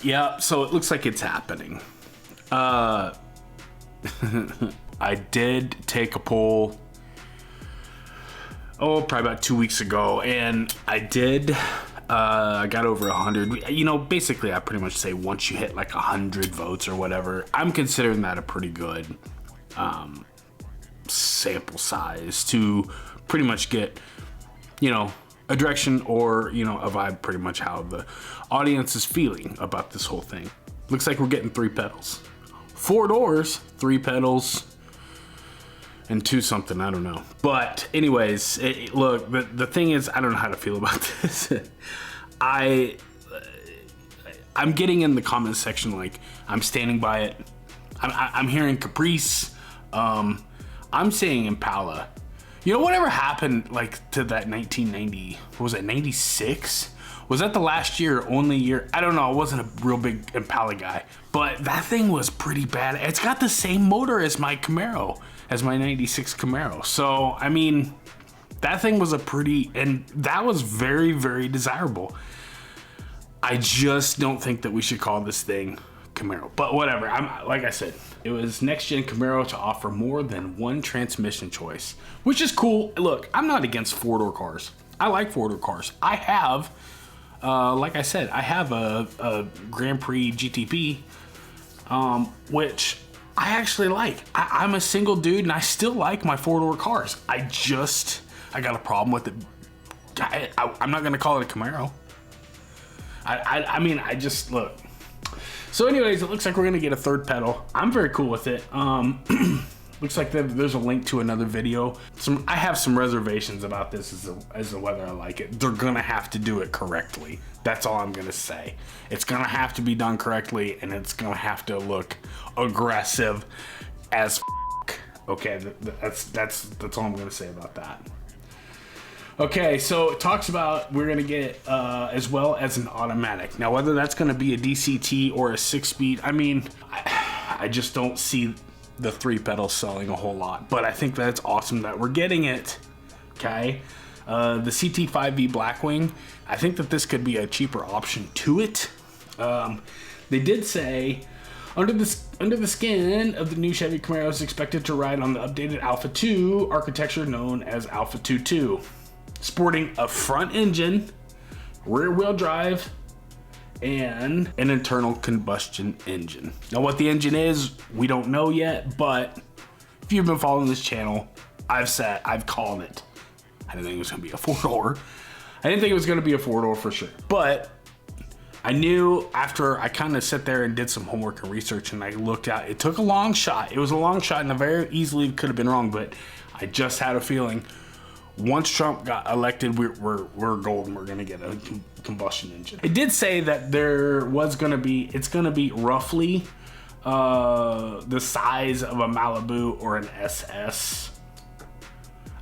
Yeah, so it looks like it's happening. I did take a poll, probably about 2 weeks ago, and I got over 100. You know, basically I pretty much say once you hit like 100 votes or whatever, I'm considering that a pretty good sample size to pretty much get, you know, a direction or, you know, a vibe, pretty much how the audience is feeling about this whole thing. Looks like we're getting 3 pedals. 4 doors, 3 pedals, and 2 something, I don't know. But anyways, look, the thing is, I don't know how to feel about this. I'm getting in the comment section, like, I'm standing by it. I'm hearing Caprice. I'm saying Impala. You know, whatever happened, like, to that 1990, what was it, 96? Was that the last year, only year? I don't know, I wasn't a real big Impala guy, but that thing was pretty bad. It's got the same motor as my Camaro, as my 96 Camaro. So, I mean, that thing was and that was very, very desirable. I just don't think that we should call this thing Camaro, but whatever. Like I said, it was next gen Camaro to offer more than one transmission choice, which is cool. Look, I'm not against 4-door cars. I like 4-door cars. I have, like I said, I have a Grand Prix GTP, which I actually like. I'm a single dude and I still like my 4-door cars. I got a problem with it. I'm not gonna call it a Camaro. I mean, look. So anyways, it looks like we're gonna get a 3rd pedal. I'm very cool with it. Looks like there's a link to another video. I have some reservations about this as to whether I like it. They're gonna have to do it correctly. That's all I'm gonna say. It's gonna have to be done correctly, and it's gonna have to look aggressive as f***. Okay, that's all I'm gonna say about that. Okay, so it talks about we're gonna get as well as an automatic. Now, whether that's gonna be a DCT or a 6-speed, I mean, I just don't see the 3 pedals selling a whole lot. But I think that's awesome that we're getting it. Okay, the CT5V Blackwing. I think that this could be a cheaper option to it. They did say under the skin of the new Chevy Camaro is expected to ride on the updated Alpha 2 architecture known as Alpha 2.2. Sporting a front engine, rear wheel drive, and an internal combustion engine. Now what the engine is, we don't know yet, but if you've been following this channel, I've called it. I didn't think it was gonna be a 4-door. I didn't think it was gonna be a 4-door for sure, but I knew after I kind of sat there and did some homework and research and I looked at it, took a long shot. It was a long shot and I very easily could have been wrong, but I just had a feeling once Trump got elected, we're golden. We're gonna get a combustion engine. It did say that it's gonna be roughly the size of a Malibu or an SS.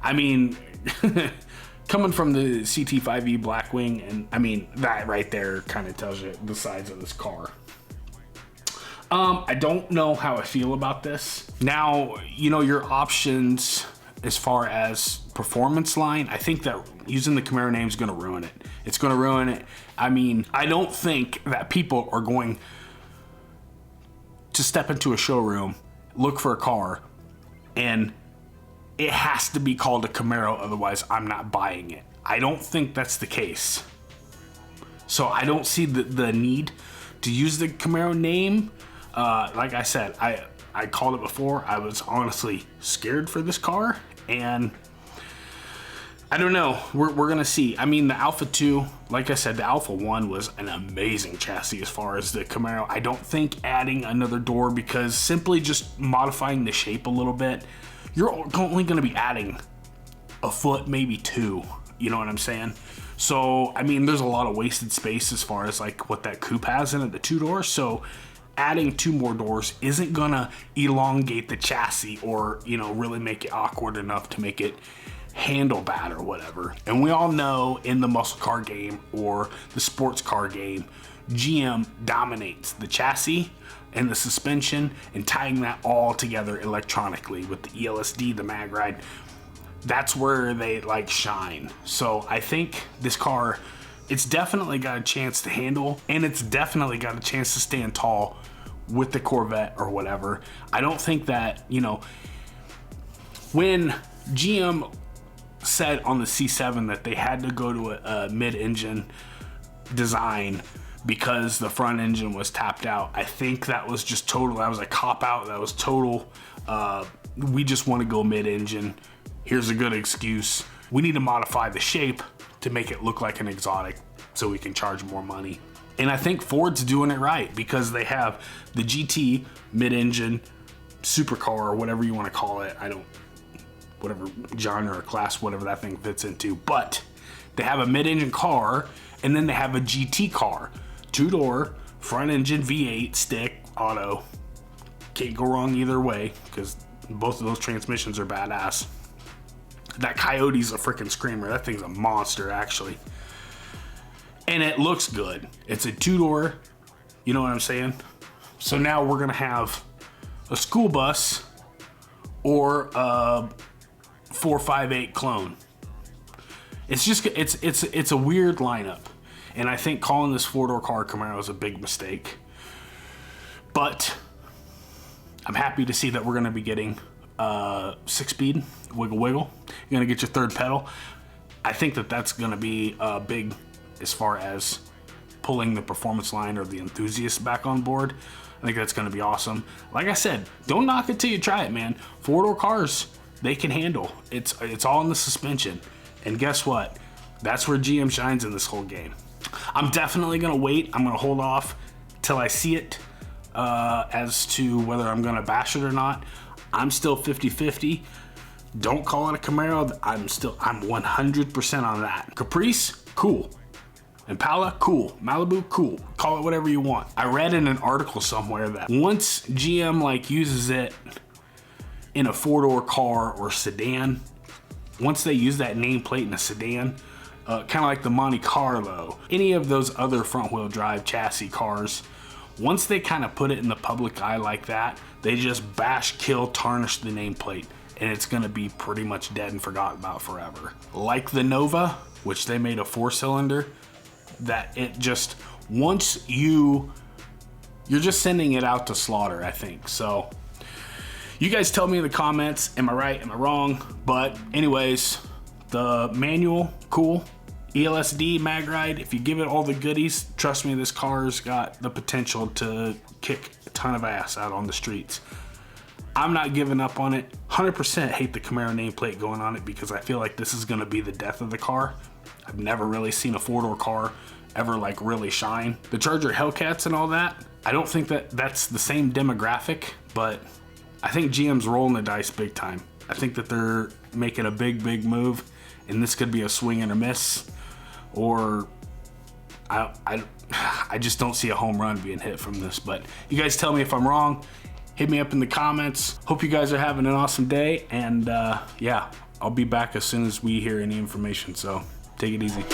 I mean, coming from the CT5V Blackwing, and I mean, that right there kind of tells you the size of this car. I don't know how I feel about this. Now, you know, your options as far as performance line, I think that using the Camaro name is gonna ruin it. It's gonna ruin it. I mean, I don't think that people are going to step into a showroom, look for a car, and it has to be called a Camaro, otherwise I'm not buying it. I don't think that's the case. So I don't see the need to use the Camaro name. Like I said, I called it before. I was honestly scared for this car, and I don't know. We're gonna see. I mean, the Alpha 2, like I said, the Alpha 1 was an amazing chassis as far as the Camaro. I don't think adding another door, because simply just modifying the shape a little bit, you're only gonna be adding a foot, maybe 2. You know what I'm saying? So, I mean, there's a lot of wasted space as far as like what that coupe has in it, the 2-door. So adding 2 more doors isn't gonna elongate the chassis or, you know, really make it awkward enough to make it handle bad or whatever. And we all know in the muscle car game or the sports car game, GM dominates the chassis and the suspension and tying that all together electronically with the ELSD, the mag ride. That's where they like shine. So I think this car It's definitely got a chance to handle, and it's definitely got a chance to stand tall with the Corvette or whatever. I don't think that, you know, when GM said on the C7 that they had to go to a mid-engine design because the front engine was tapped out, I think that was just total, that was a cop-out, that was total, we just want to go mid-engine, here's a good excuse. We need to modify the shape to make it look like an exotic so we can charge more money. And I think Ford's doing it right because they have the GT mid-engine supercar or whatever you want to call it. Whatever genre or class, whatever that thing fits into. But they have a mid-engine car and then they have a GT car. 2-door, front engine, V8, stick, auto. Can't go wrong either way because both of those transmissions are badass. That Coyote's a freaking screamer. That thing's a monster, actually. And it looks good. It's a 2-door, you know what I'm saying? So now we're gonna have a school bus or a 458 clone. It's just, it's a weird lineup. And I think calling this 4-door car Camaro is a big mistake. But I'm happy to see that we're gonna be getting 6-speed, wiggle wiggle. You're gonna get your third pedal. I think that that's gonna be big as far as pulling the performance line or the enthusiasts back on board. I think that's gonna be awesome. Like I said, don't knock it till you try it, man. 4-door cars, they can handle. It's all in the suspension. And guess what? That's where GM shines in this whole game. I'm definitely gonna wait. I'm gonna hold off till I see it as to whether I'm gonna bash it or not. I'm still 50-50. Don't call it a Camaro. I'm 100% on that. Caprice, cool. Impala, cool. Malibu, cool. Call it whatever you want. I read in an article somewhere that once GM like uses it in a 4-door car or sedan, once they use that nameplate in a sedan, kind of like the Monte Carlo, any of those other front-wheel drive chassis cars, once they kind of put it in the public eye like that, they just bash, kill, tarnish the nameplate, and it's gonna be pretty much dead and forgotten about forever. Like the Nova, which they made a 4-cylinder, that it just, once you're just sending it out to slaughter, I think. So you guys tell me in the comments, am I right, am I wrong? But anyways, the manual, cool. ELSD, mag ride, if you give it all the goodies, trust me, this car's got the potential to kick a ton of ass out on the streets. I'm not giving up on it. 100% hate the Camaro nameplate going on it because I feel like this is gonna be the death of the car. I've never really seen a 4-door car ever like really shine. The Charger Hellcats and all that, I don't think that that's the same demographic, but I think GM's rolling the dice big time. I think that they're making a big move, and this could be a swing and a miss, or I just don't see a home run being hit from this. But you guys tell me if I'm wrong. Hit me up in the comments. Hope you guys are having an awesome day, and yeah, I'll be back as soon as we hear any information, so take it easy.